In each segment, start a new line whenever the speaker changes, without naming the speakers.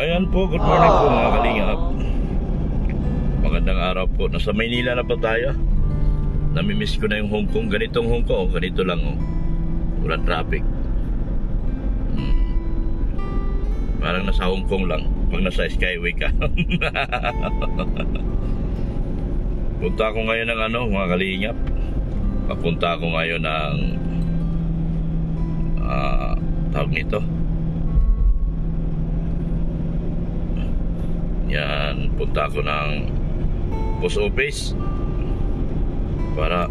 Ayan po, good morning po mga kalingap. Magandang araw po. Nasa Maynila na pa tayo. Namimiss ko na yung Hong Kong. Ganitong Hong Kong, ganito lang oh. Walang traffic. Parang nasa Hong Kong lang pag nasa Skyway ka. Punta ako ngayon ng mga kalingap. Papunta ako ngayon ng tawag nito. Yan, punta ako ng post office para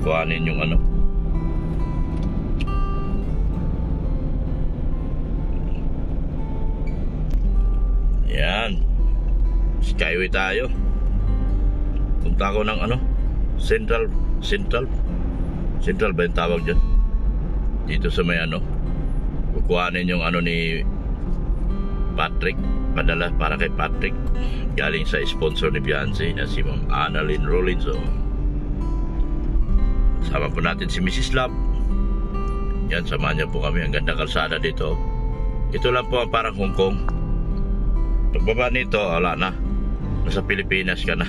kuhanin yung yan, Skyway tayo. Punta ako ng Central ba yung tawag dyan? Dito sa may kukuhanin yung ni Patrick, padala para kay Patrick galing sa sponsor ni Beyonce na si Ma'am Annalyn Rollins. Sama po natin si Mrs. Love. Yan, samahan niyo po kami. Ang ganda kalsada dito. Ito lang po ang parang Hong Kong. Pagbaba nito, wala na, nasa Pilipinas ka na.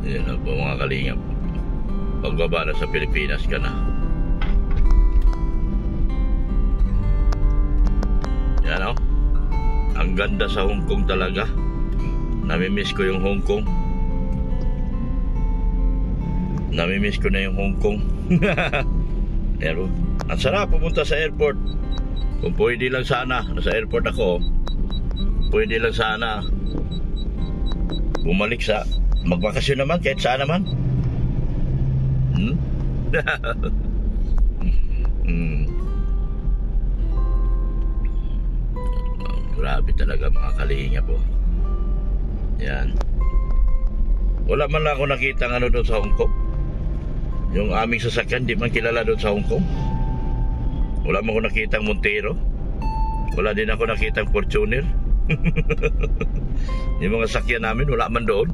Yan lang po mga kalingap. Pagbaba na sa Pilipinas ka na. Yan ang ganda sa Hong Kong talaga. Namimiss ko yung Hong Kong. Namimiss ko na yung Hong Kong. Pero ang sarap pumunta sa airport. Kung pwede lang sana, nasa airport ako, pwede lang sana bumalik sa magbakasyon naman kahit saan naman. Grabe talaga mga kalinga po. Yan. Wala man lang ako nakita doon sa Hong Kong. Yung aming sasakyan di man kilala doon sa Hong Kong. Wala man ako nakitang Montero. Wala din ako nakitang Fortuner. Yung mga sakyan namin wala man doon.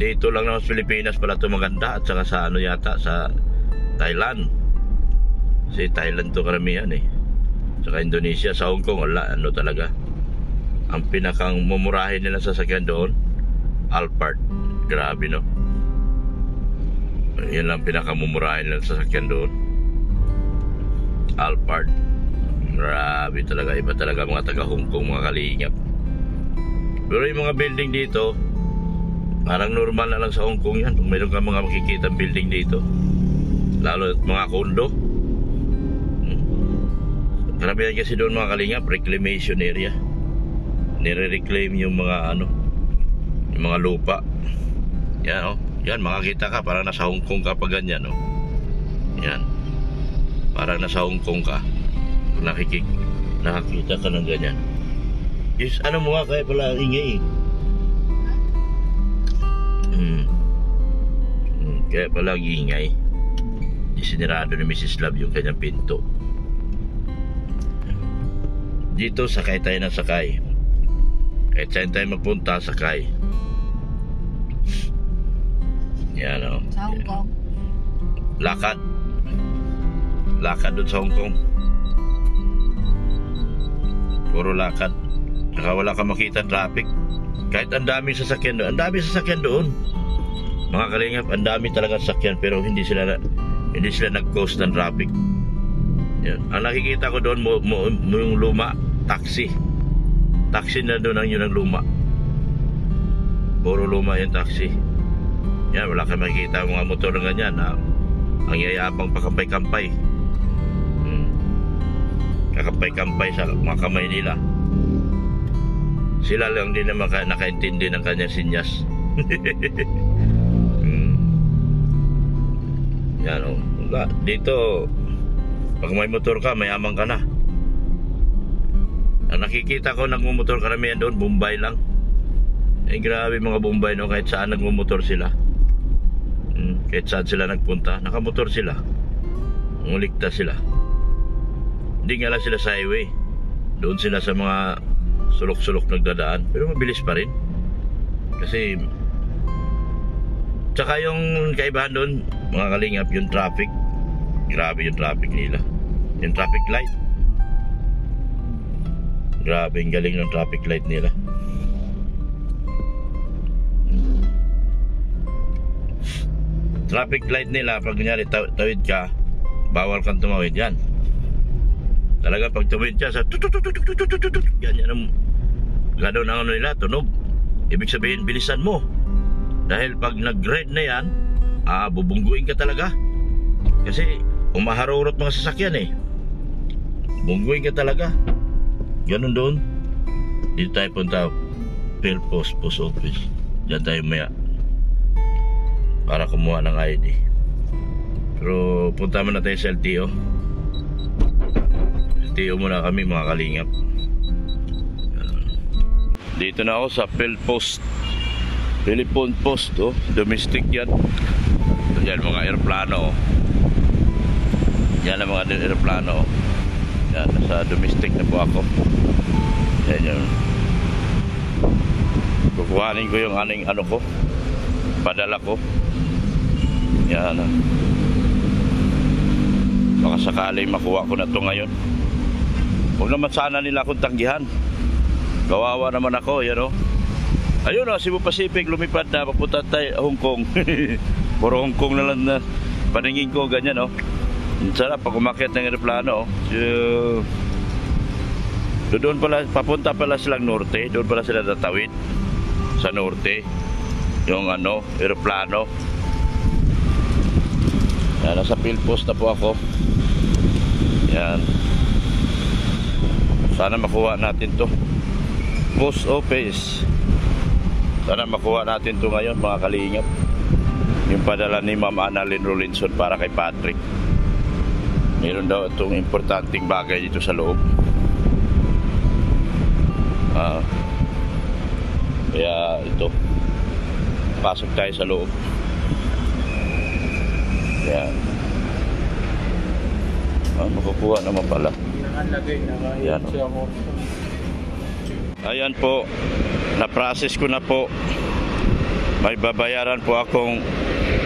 Dito lang naman sa Pilipinas pala ito maganda. At saka sa yata sa Thailand. Kasi Thailand to karamihan Saka Indonesia. Sa Hong Kong wala talaga. Ang pinakang mumurahin nila sa sasakyan doon, Alphard. Grabe yan lang pinakamumurahin nila sa sasakyan doon, Alphard. Grabe talaga. Iba talaga mga taga Hong Kong mga kalingap. Pero yung mga building dito parang normal na lang sa Hong Kong yan. Kung mayroon ka mga makikita building dito, lalo mga kondo. Karamihan kasi doon mga kalingap reclamation area. Nire-reclaim yung mga yung mga lupa. Yan yan, makakita ka parang nasa Hong Kong ka pag ganyan Yan, parang nasa Hong Kong ka kung nakakita ka ng ganyan. Yes, mo nga kaya pala ingay kaya pala ingay. Sinirado ni Mrs. Love yung kanyang pinto. Dito sakay tayo ng sakay. Kahit saan tayo magpunta, sakay. Yan
sa Hong Kong.
Lakad doon sa Hong Kong. Puro lakad. Saka wala ka makita traffic. Kahit ang daming sasakyan doon. Ang daming sasakyan doon mga kalingap. Ang dami talaga sasakyan. Pero hindi sila nag-cause ng traffic. Yan. Ang nakikita ko doon yung luma, taxi na doon ang yun ang luma. Puro luma yung taxi. Yan, wala kang makikita mga motor na ganyan ang yayabang pakampay-kampay. Kakampay-kampay sa mga kamay nila. Sila lang din naman nakaintindi ng kanyang sinyas. Yan dito pag may motor ka, mayaman ka na. Ang nakikita ko nagmumotor karamihan doon, Bombay lang. Grabe mga Bombay kahit saan nagmumotor sila. Kahit saan sila nagpunta, nakamotor sila. Nguligtas sila. Hindi nga lang sila sa highway. Doon sila sa mga sulok-sulok nagdadaan. Pero mabilis pa rin. Kasi Tsaka yung kaibahan doon, mga kalingap, yung traffic. Grabe yung traffic nila. Yung traffic light. Grabe, ang galing ng traffic light nila. Traffic light nila, pag kunyari tawid ka, bawal kang tumawid yan. Talaga pag tumawid ka sa tutututututututut, ganyan ang gano'n ang ano nila, tunog. Ibig sabihin, bilisan mo. Dahil pag nag-red na yan, bubungguin ka talaga. Kasi umaharurot mga sasakyan eh. Bungguin ka talaga. Ganun doon. Dito tayo punta, Philpost Post Office. Diyan tayo maya para kumuha ng ID. Pero punta muna tayo sa LTO. LTO muna kami mga kalingap. Dito na ako sa Philpost, Philippine Post, oh. Domestic yan. Yan mga aeroplano, oh. Yan ang mga aeroplano, oh. Yan, nasa domestic na po ako. Yan yun. Kukuhanin ko yung aning ano ko, padala ko. Yan. Baka sakaling makuha ko na to ngayon. Huwag naman sana nila akong tanggihan. Kawawa naman ako, yan o. Ayun o, Cebu Pacific, lumipad na, papunta tayo Hong Kong. Puro Hong Kong na lang na paningin ko, ganyan o. Sarap pag umakyat ng aeroplano o. Doon pala, papunta pala silang norte. Doon pala sila tatawid sa norte. Yung ano, aeroplano. Yan, nasa Philpost na po ako. Yan. Sana makuha natin to. Post Office. Sana makuha natin to ngayon mga kalingap. Yung padala ni Ma'am Annalyn Rolinson para kay Patrick. Meron daw itong importanteng bagay dito sa loob. Kaya ito, pasok tayo sa loob. Yan. Makukuha naman pala. Yan. Ayan po, na-process ko na po. May babayaran po akong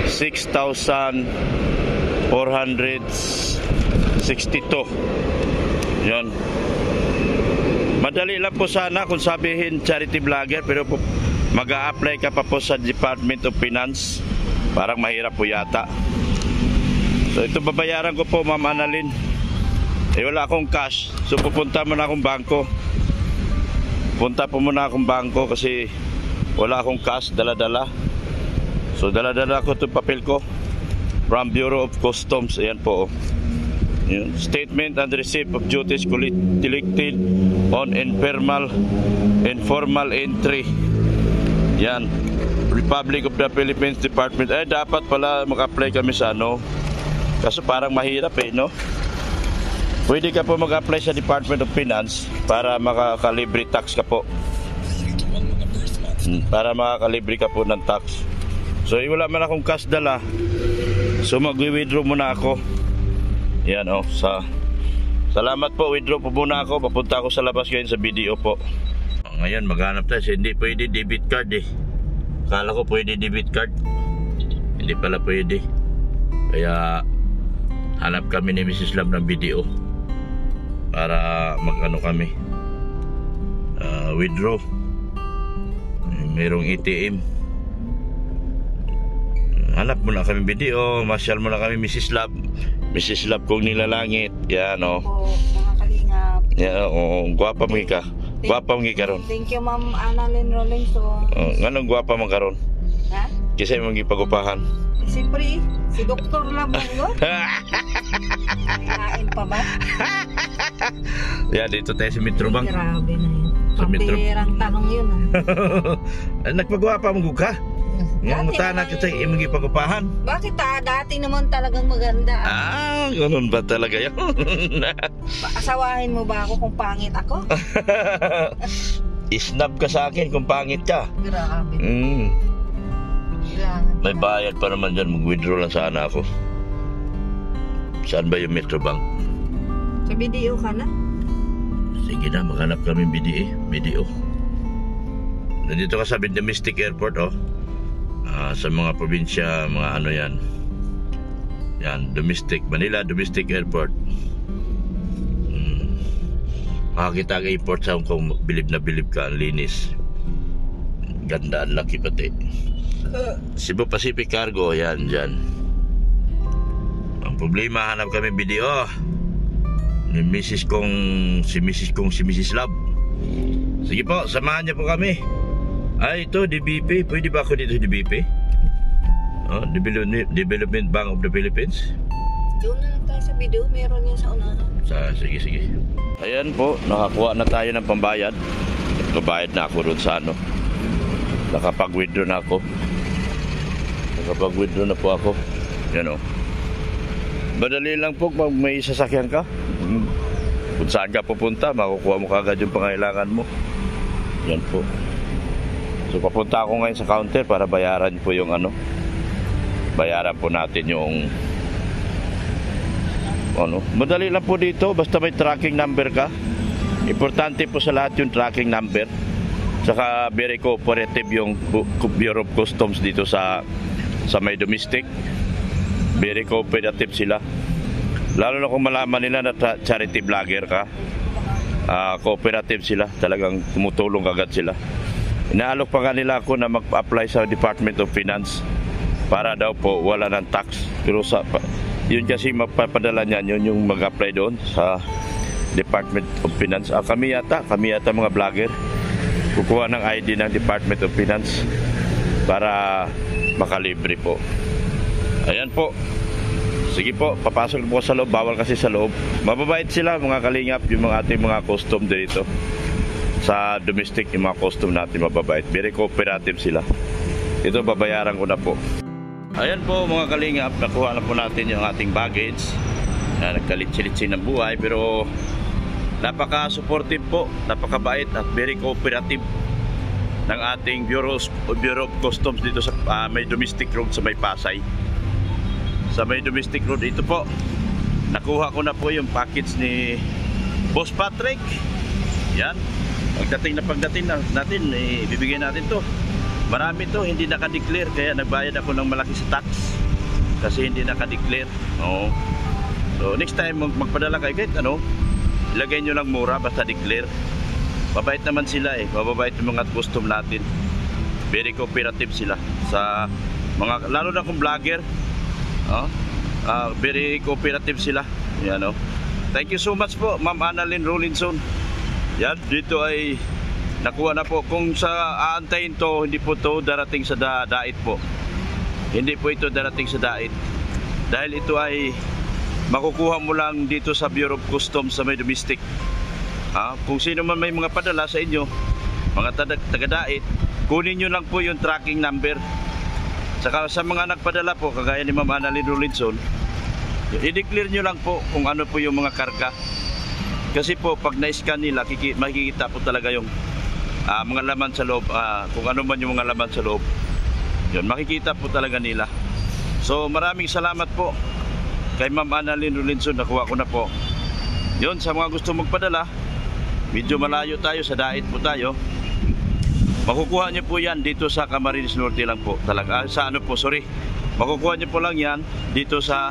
6,462. Yan. Madali lang po sana kung sabihin charity vlogger, pero po mag-a-apply ka pa po sa Department of Finance. Parang mahirap po yata. So ito babayaran ko po, Ma'am Annalyn. Wala akong cash. So pupunta muna akong bangko. Punta po muna akong bangko kasi wala akong cash, dala-dala. So dala-dala ko itong papel ko from Bureau of Customs. Ayan po. Yan. Statement and receipt of duties collected on informal entry. Yan. Republic of the Philippines Department. Dapat pala mag-apply kami sa ano. Kaso parang mahirap no? Pwede ka po mag-apply sa Department of Finance para makakalibre tax ka po. Para makakalibre ka po ng tax. So wala man akong cash dala. So mag-withdraw muna ako. Yan salamat po, withdraw po muna ako. Papunta ako sa labas ngayon sa video po. Ngayon maghanap tayo. Hindi pwede debit card eh. Akala ko pwede debit card. Hindi pala pwede. Kaya hanap kami ni Mrs. Lam ng video para mag-ano kami, withdraw. Merong ATM. Hanap muna kami video. Masyal muna kami Mrs. Love kong nilalangit. Yan o.
Mga kalingap.
Yan o. Gwapa mo ka. Gwapa mo ka ron.
Thank you Ma'am Annalyn Rolinson.
Anong gwapa mo ka ron?
Ha?
Kasi mong ipagupahan.
Siyempre, si Dr. Lamongo. Kain pa ba?
Yan, dito tayo sa Metro Bank.
Grabe na yun.
Sa Metro.
Pambirang tanong yun
Nagpagwapa mo ka? Nga mutana kita imong ipagupahan.
Bakit dati naman talagang maganda.
Ganun ba talaga yan?
Asawahin mo ba ako kung pangit ako?
Isnab ka sa akin kung pangit ka.
Grabe.
May bayad pa naman dyan. Mag-withdraw lang sana ako. Saan ba yung Metro Bank?
Sa video ka na?
Sige na, maghanap kami video. Nandito ka sa Domestic Airport Sa mga probinsya, mga ano yan. Yan, Manila Domestic Airport. Makakita ka import sa Hong Kong, bilib na bilib ka, ang linis. Ganda, ang laki pati. Cebu Pacific Cargo, yan, dyan. Ang problema, hanap kami video ni si Mrs. Love. Sige po, samahan niyo po kami. Ay, ito, DBP. Pwede ba ako dito, DBP? Development Bank of the Philippines.
Doon na lang tayo sa video. Meron yan sa unahan.
Sige. Ayan po, nakakuha na tayo ng pambayad. Nagbabayad na ako doon sa ano. Nakapag-withdraw na ako. Nakapag-withdraw na po ako. Yan o. Madali lang po pag may sasakyan ka. Kung saan ka pupunta, makukuha mo kagad yung pangailangan mo. Yan po. So papunta ako ngayon sa counter para bayaran po yung ano. Bayaran po natin yung ano. Madali lang po dito, basta may tracking number ka. Importante po sa lahat yung tracking number. Saka very cooperative yung Bureau of Customs dito sa may domestic. Very cooperative sila. Lalo na kung malaman nila na charity vlogger ka. Cooperative sila, talagang tumutulong agad sila. Inaalok pa nga nila ako na mag-apply sa Department of Finance para daw po wala ng tax. Pero yun kasi mapapadala niyan, yun yung mag-apply doon sa Department of Finance. Kami yata mga vlogger kukuha ng ID ng Department of Finance para makalibre po. Ayan po. Sige po, papasok po sa loob. Bawal kasi sa loob. Mababait sila mga kalingap, yung mga ating mga custom dito. Sa domestic, yung mga custom natin mababait. Very cooperative sila. Ito, babayaran ko na po. Ayan po mga kalingap, nakuha na po natin yung ating baggage. Nagkalit-silitsin ng buhay, pero napaka-supportive po, napakabait at very cooperative ng ating Bureau of Customs dito sa may domestic road sa may Pasay. Sa may domestic road, ito po, nakuha ko na po yung package ni Boss Patrick. Yan, pagdating natin, ibibigay natin to. Marami to, hindi naka-declare, kaya nagbayad ako ng malaki sa tax kasi hindi naka-declare. Oo. So next time magpadala kayo, kahit ano, ilagay nyo lang mura, basta declare. Mabait naman sila mababait yung mga custom natin. Very cooperative sila sa mga, lalo na kung vlogger. Very cooperative sila. Yan, thank you so much po Ma'am Annalyn Rolinson. Yan, dito ay nakuha na po. Kung sa aantayin to, hindi po to darating sa dait po. Hindi po ito darating sa dait. Dahil ito ay makukuha mo lang dito sa Bureau of Customs sa may domestic. Kung sino man may mga padala sa inyo, mga taga-dait, kunin nyo lang po yung tracking number. Saka sa mga nagpadala po, kagaya ni Ma'am Annalyn Rolinson, i-declare nyo lang po kung ano po yung mga karga. Kasi po, pag na-scan nila, makikita po talaga yung mga laman sa loob, kung ano man yung mga laman sa loob. Yun, makikita po talaga nila. So, maraming salamat po kay Ma'am Annalyn Rolinson, nakuha ko na po. Yun, sa mga gusto magpadala, medyo malayo tayo, sa dait po tayo. Makukuha nyo po yan dito sa Camarines Norte lang po. Makukuha nyo po lang yan dito sa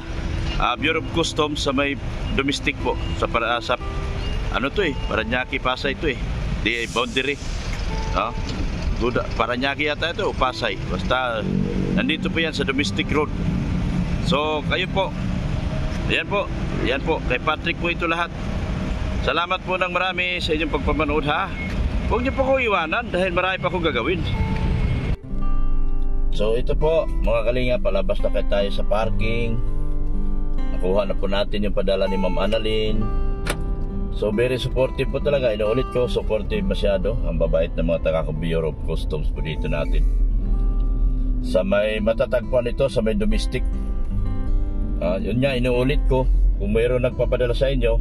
Bureau of Customs sa may domestic po. Paranaque, Pasay ito di boundary. Paranaque yata ito o Pasay. Basta nandito po yan sa domestic road. So kayo po, yan po, kay Patrick po ito lahat. Salamat po ng marami sa inyong pagpapanood ha. Huwag niyo po ko iwanan dahil marami pa akong gagawin. So ito po mga kalinga, palabas na tayo sa parking. Nakuha na po natin yung padala ni Ma'am Annalyn. So very supportive po talaga. Inuulit ko, supportive masyado. Ang babait ng mga taga-Bureau of Customs po dito natin. Sa may matatagpuan ito, sa may domestic. Yun nga, inuulit ko, kung mayroon nagpapadala sa inyo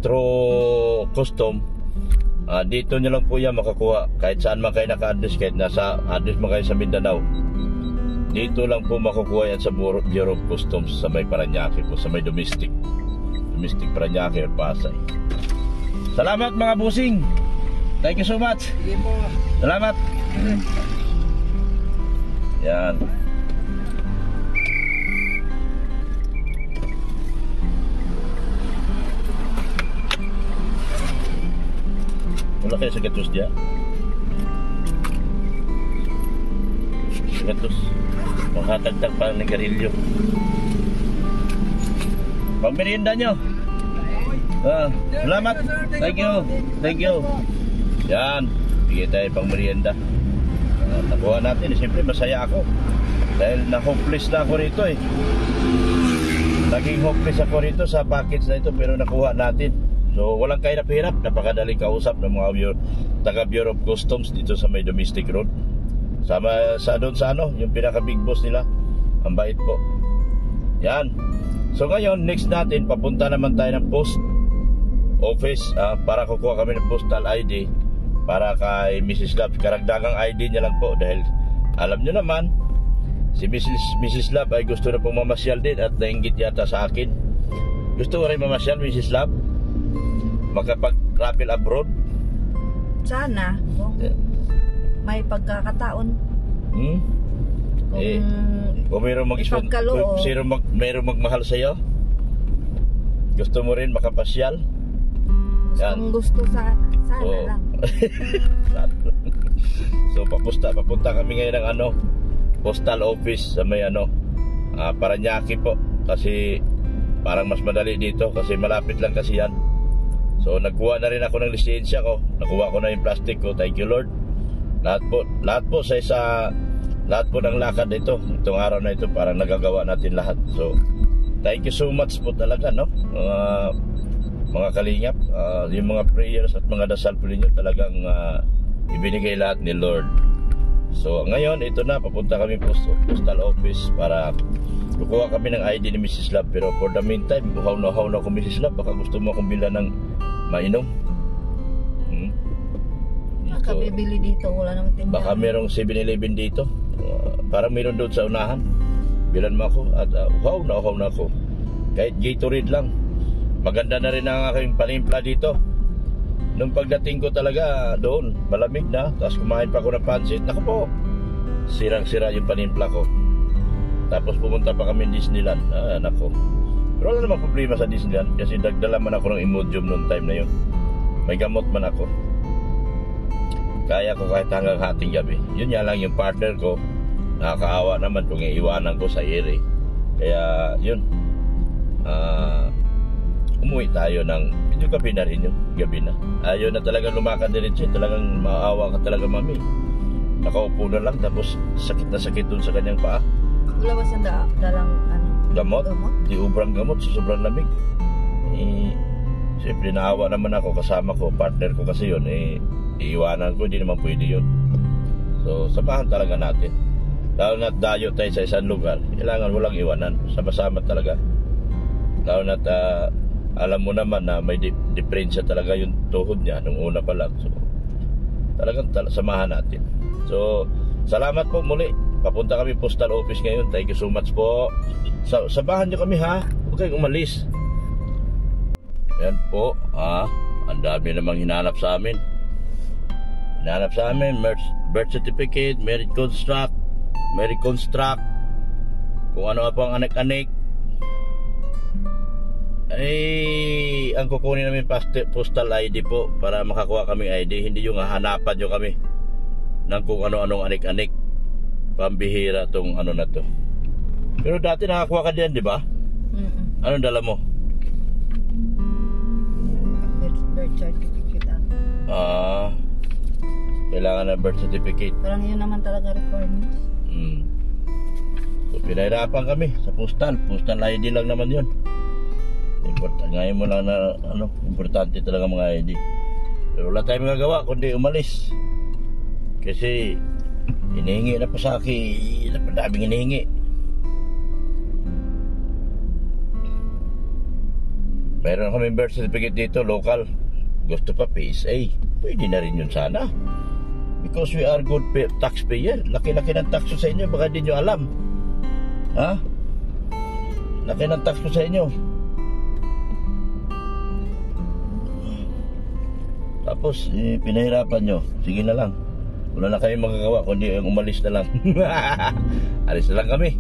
through custom, dito nyo lang po yan makakuha. Kahit saan man kayo naka-address, kahit nasa address man kayo sa Mindanao, dito lang po makukuha yan sa Bureau of Customs sa may Paranaque po, sa may domestic Paranaque or Pasay. Salamat mga busing, thank you so much.
Sige po.
Salamat. Yan. Wala kayo sa gatos dyan? Sa gatos. Manghatagtag pa ng garilyo. Pagmerienda nyo. Salamat. Thank you. Thank you. Yan. Bigay tayo pang merienda. Nakuha natin. Siyempre masaya ako. Dahil na-hopeless na ako rito eh. Naging hopeless ako rito sa package na ito pero nakuha natin. So walang kahirap-hirap. Napakadaling kausap ng mga taga Bureau of Customs dito sa may domestic road. Sama sa doon sa ano, yung pinaka big boss nila. Ang bait po. Yan. So ngayon, next natin, papunta naman tayo ng post office para kukuha kami ng postal ID para kay Mrs. Love. Karagdagang ID niya lang po dahil alam nyo naman, si Mrs. Love ay gusto na pong mamasyal din at nainggit yata sa akin. Gusto mo rin mamasyal, Mrs. Love? Makapag-travel abroad?
Sana. May pagkakataon.
Kung mayroong mayroong magmahal sa'yo, gusto mo rin makapasyal?
Kung gusto sana lang.
So papunta kami ngayon ng postal office sa may Parañaque po. Kasi parang mas madali dito kasi malapit lang kasi yan. So nagkuha na rin ako ng lisensya ko. Nakuha ko na yung plastic ko. Thank you Lord. Lahat po lahat po ng lakad ito, itong araw na ito, parang nagagawa natin lahat. So, thank you so much po talaga, no? Mga kalingap, yung mga prayers at mga dasal po ninyo talagang ibinigay lahat ni Lord. So, ngayon, ito na, papunta kami postal office para kukuha kami ng ID ni Mrs. Love. Pero for the meantime, uhaw na ako Mrs. Love, baka gusto mo akong bila ng mainom.
Baka bibili dito, wala namang tindahan.
Baka merong 7-Eleven dito. Parang meron doon sa unahan. Bilan mo ako at uhaw na ako. Kahit Gatorade lang. Maganda na rin ang aking panimpla dito. Nung pagdating ko talaga doon, malamig na. Tapos kumain pa ako ng pansit. Naku po, sirang-sira yung panimpla ko. Tapos pumunta pa kami Disneyland. Naku. Pero wala namang problema sa Disneyland kasi dagdala man ako ng Imodium noong time na yun. May gamot man ako. Kaya ko kahit hanggang hating gabi. Yun nga lang yung partner ko. Nakakaawa naman kung iiwanan ko sa ere. Kaya yun. Umuwi tayo ng medyo gabi na rin yun. Gabi na. Ayaw na talagang lumakad diretso. Talagang maawa ka talaga mami. Nakaupo na lang tapos sakit na sakit dun sa kanyang paa.
Wala ba siyang dalang
gamot? Di ubrang gamot sa sobrang lamig. Siyempre naawa naman ako kasama ko. Partner ko kasi yun. Iiwanan ko, hindi naman pwede yun. So, samahan talaga natin. Lalo na dayo tayo sa isang lugar, kailangan walang iwanan. Sama-sama talaga. Lalo na alam mo naman na may diferensya talaga yung tuhod niya nung una pa lang. So, talagang samahan natin. So, salamat po muli. Papunta kami postal office ngayon. Thank you so much po. Sabahan niyo kami ha. Huwag kayong umalis. Yan po. Ang dami namang hinanap sa amin. Hinanap sa amin, birth certificate, marriage contract, kung ano pa ang anak-anak. Ang kukunin namin postal ID po para makakuha kaming ID. Hindi yung hahanapan nyo kami ng kung ano-anong anak-anak. Pambihira tong na to. Pero dati nakakuha ka din, di ba? Anong dala mo?
Birth certificate.
Kailangan ng birth certificate.
Parang yun naman talaga requirements.
So pinahirapan kami sa postal ID lang naman yun. Ngayon mo lang na importante talaga mga ID. Pero wala tayong magagawa kundi umalis. Kasi hinihingi na pa sa akin, daming hinihingi. Meron kami birth certificate dito, local. Gusto pa PSA, pwede na rin yun sana. Because we are good taxpayer. Laki-laki ng tax sa inyo, baka di nyo alam. Ha? Laki ng tax sa inyo. Tapos pinahirapan nyo. Sige na lang. wala na kami magagawa kundi yung umalis na lang. Alis na lang kami.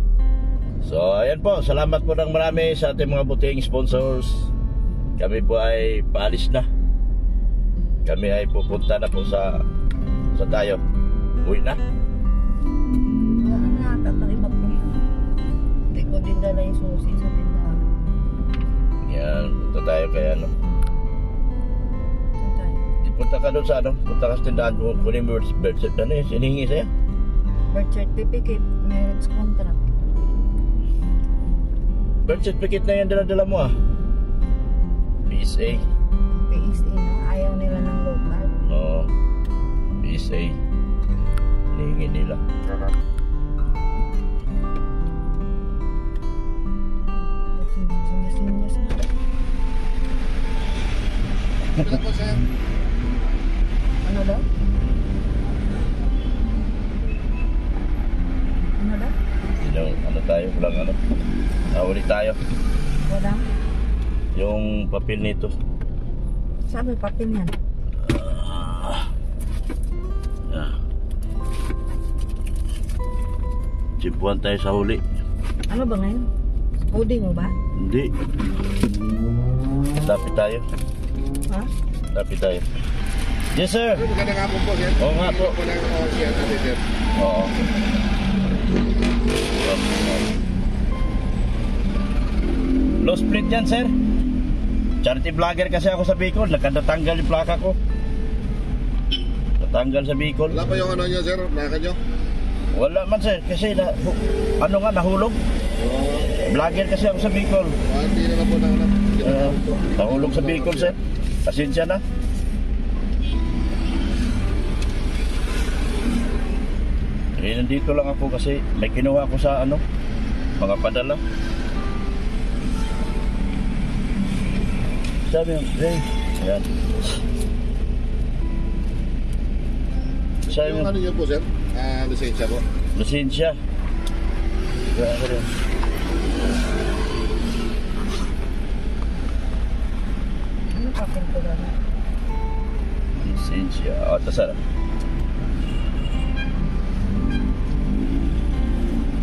So ayan po, salamat po ng marami sa ating mga buting sponsors. Kami po ay paalis na. Kami ay pupunta na po sa tayo. Uwi na.
Wala na ata na iba po. Hindi ko din dala yung susi sa tindahan.
Yan, punta tayo kaya ano.
Saan tayo?
Punta ka doon sa ano, punta ka sa tindahan mo, kunin mo birth certificate. Ano yun, hinihingi sa'yo?
Birth certificate, marriage contract.
Birth certificate na yan, dala-dala mo ah. PSA.
PSA na, ayaw nila ng local.
Oo. PSA. Hinihingi nila.
Sinyas na.
Wala po, sir.
Ano daw? Ano daw?
Ano tayo, walang ano. Nahuli tayo.
Wala.
Yung papel nito.
Sabi papel yan.
Simpuan tayo sa huli.
Ano ba ngayon? Coding mo ba?
Hindi. Lapit tayo.
Ha?
Lapit tayo. Yes sir.
Maganda nga po po, sir.
Oo nga po.
Wala nga siya natin, sir.
Oo. Low split yan sir. Charity vlogger kasi ako sa Bicol. Nakatanggal yung plaka ko. Natanggal sa Bicol.
Wala pa yung ano nyo, sir? Naka nyo?
Wala man sir. Kasi ano nga nahulog. Vlogger kasi ako sa Bicol.
Hindi na po na.
Nahulog sa Bicol sir. Pasensya na. Nandito lang ako kasi may kinuha ko sa ano, mga padala. Sabi yung, ayan. Sabi
Yung ano nyo po, sir? Lisensya po.
lisensya. Grabe rin.
Ano papel ko ba?
Lisensya. O, tasara.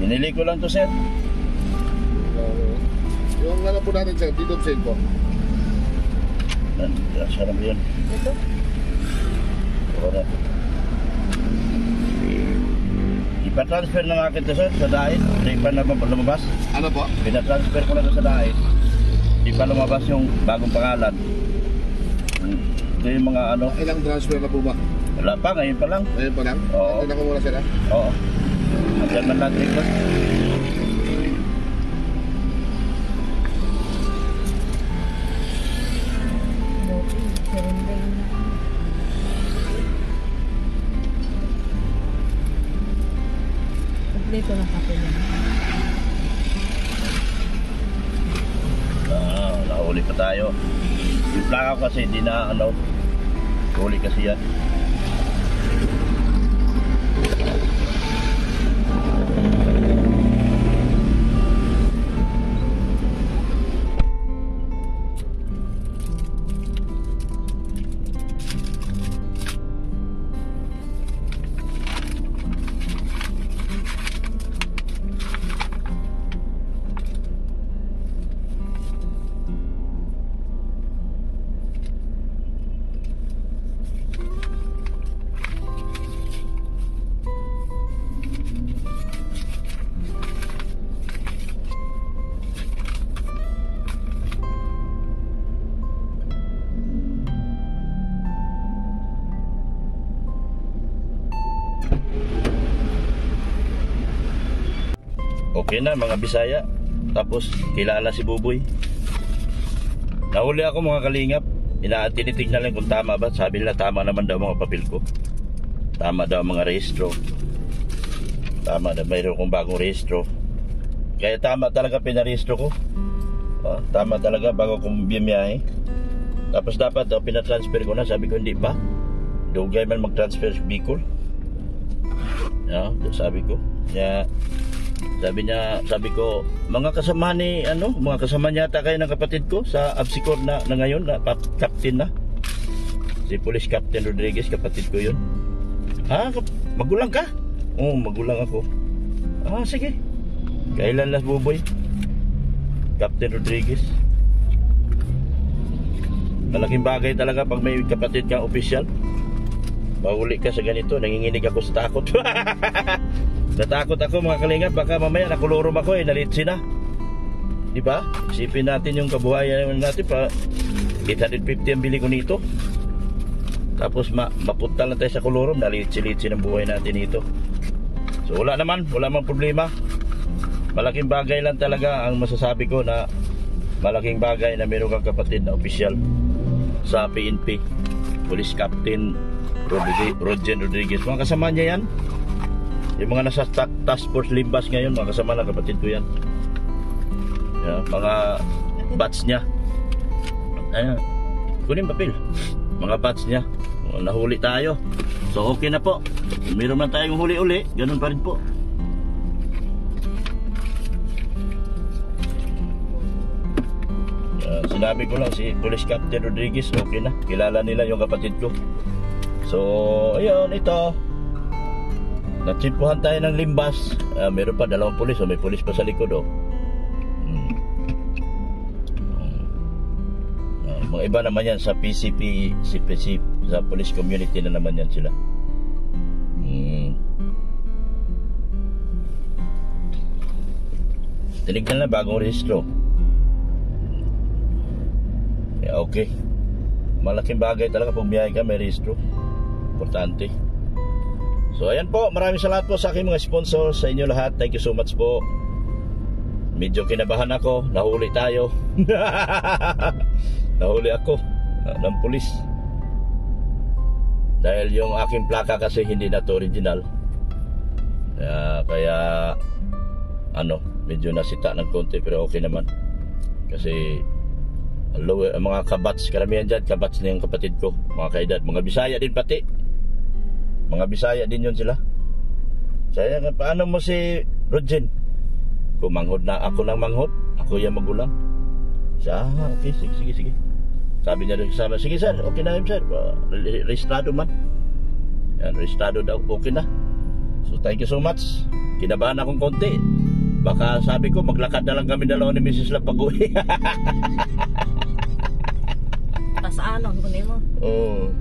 Binili ko lang to sir.
Yung ano po natin, sir, deed of sale po.
Sarap yun.
Ito?
Wala. Ipa-transfer na nga kita sir sa DAIT. Hindi pa naman lumabas.
Ano po?
Pina-transfer ko na to sa DAIT. Hindi pa lumabas yung bagong pangalan. Ito yung mga ano.
Ilang transfer na po ba?
Wala pa, ngayon pa lang.
Ngayon pa lang?
Oo.
Tignan ko muna, sir, ha?
Oo. Ang German Land Record.
Surrender na. Kompleto na papel yan.
Nahuli pa tayo. Yung plaka ko kasi hindi na ano. Huli kasi yan. Okay na mga Bisaya. Tapos kilala si Buboy. Nahuli ako mga kalingap. Tinitignan lang kung tama ba. Sabi nila tama naman daw mga papel ko. Tama daw mga rehistro. Tama na mayroon kong bagong rehistro. Kaya tama talaga pinarehistro ko. Tama talaga bago kong bimiyahe. Tapos dapat daw pinatransfer ko na. Sabi ko hindi pa. Dugay man mag-transfer sa Bicol. Sabi ko. Kaya sabi ko, mga kasama ni mga kasama yata kayo ng kapatid ko sa Absicor na ngayon na captain na. Si Police Captain Rodriguez, kapatid ko 'yun. Magulang ka? Oo, magulang ako. Sige. Kailan last buboy? Captain Rodriguez. Malaking bagay talaga pag may kapatid kang opisyal. Mahuli ka sa ganito, nanginginig ako sa takot. Natakot ako mga kalingap, baka mamaya nakulurom ako nalitsi na. Diba? Isipin natin yung kabuhayan natin pa 850 ang bili ko nito. Tapos mapunta lang tayo sa kulurom, nalitsi-litsi ng buhay natin ito. So wala man problema. Malaking bagay lang talaga ang masasabi ko, na malaking bagay na meron kang kapatid na opisyal sa PNP, Police Captain Roger Rodriguez. Mga kasama niya yan, yung mga nasa task force Limbas ngayon, mga kasama na kapatid ko yan. Mga batch niya. Ayan, kunin papel. Mga batch niya. Nahuli tayo, so okay na po. Meron man tayong huli-uli, ganun pa rin po. Sinabi ko lang si Police Captain Rodriguez, okay na, kilala nila yung kapatid ko. So ayun, ito natsimpuhan tayo ng Limbas. Meron pa 2 pulis, may pulis pa sa likod. Mga iba naman yan sa PCP, CPC, sa police community na naman yan sila. Tinignan na bagong rehistro. Okay. Malaking bagay talaga pag biyahe ka, may rehistro. Importante. So ayan po, maraming salamat po sa aking mga sponsor, sa inyo lahat. Thank you so much po. Medyo kinabahan ako, nahuli tayo. Nahuli ako ng pulis. Dahil yung aking plaka kasi hindi na to original. Kaya medyo nasita ng konti, pero okay naman. Kasi mga kabats, karamihan dyan kabats na yung kapatid ko, mga kaedad, mga Bisaya din pati. Mga Bisaya din yun sila. Saya, paano mo si Rogen? Kumanghod na ako ng manghod, ako yung magulang. Siya, okay, sige. Sabi niya rin kasama, sige sir, okay na yun sir, registrado man. Yan, registrado daw, okay na. So thank you so much. Kinabahan akong konti. Baka sabi ko, maglakad na lang kami dalawa ni Mrs. lang pag-uwi.
Tas kunin mo.
Oo.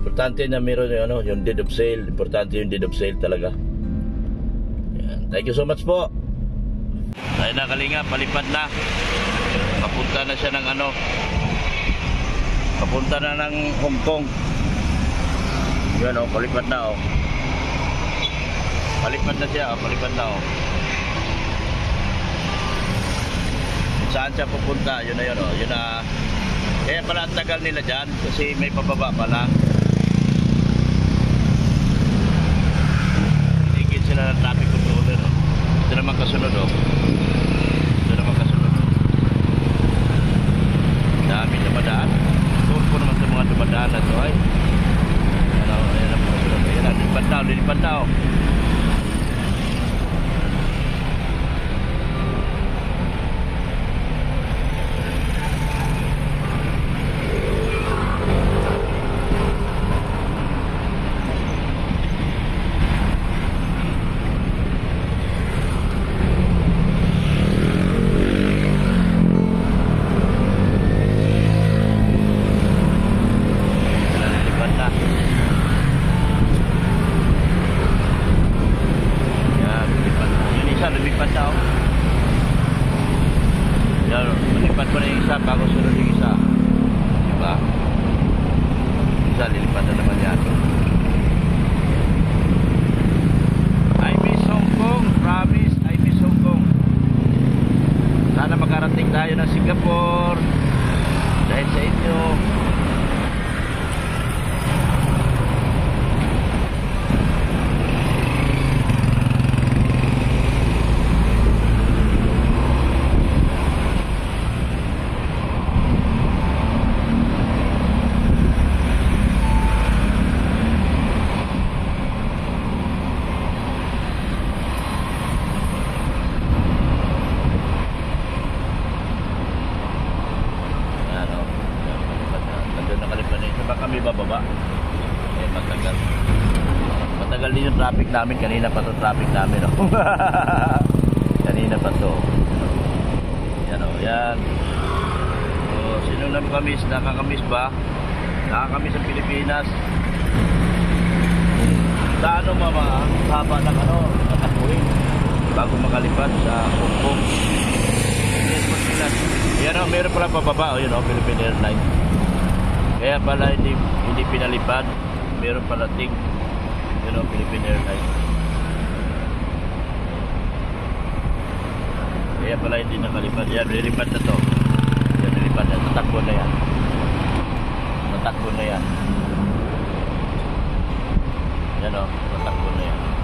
Importante na meron yung deed of sale. Importante yung deed of sale talaga. Yan. Thank you so much po. Tayo na kalinga, palipad na. Papunta na siya ng papunta na ng Hong Kong. Yan palipad na Palipad na siya palipad na Saan siya pupunta? Yun na yun yun na. Kaya pala ang tagal nila dyan, kasi may pababa pala. Tigil sila ng traffic controller. Ito naman kasunod Ito naman kasunod. Dami dumadaan. Turko naman sa mga dumadaan na ito ay. Ayan ang kasunod. Ayan na, lilipad na lilipat pa na yung isa bago sunod yung isa, diba? Isa lilipat na naman yan. I miss Hong Kong, promise, I miss Hong Kong. Sana makarating tayo ng Singapore dahil sa inyo. traffic namin. Kanina pa to traffic namin, oh. Kanina pa to. Yan, oh, yan. So, sino nakakamiss? Nakakamiss ba? Nakakamiss ang Pilipinas. Sa ano, mama? Haba ng ano, natakbuhin bago makalipad sa Hong Kong. Yan, oh, meron pala pababa, oh, yun, oh, Philippine Airlines. Kaya pala hindi pinalipad. Meron pala ting, yun, oh, Philippine Airlines. Kaya pala hindi nakalipad. Yan, nilipad na to. Yan, nilipad na. Tatakbo na yan. Tatakbo na yan. Yan, oh, tatakbo na yan.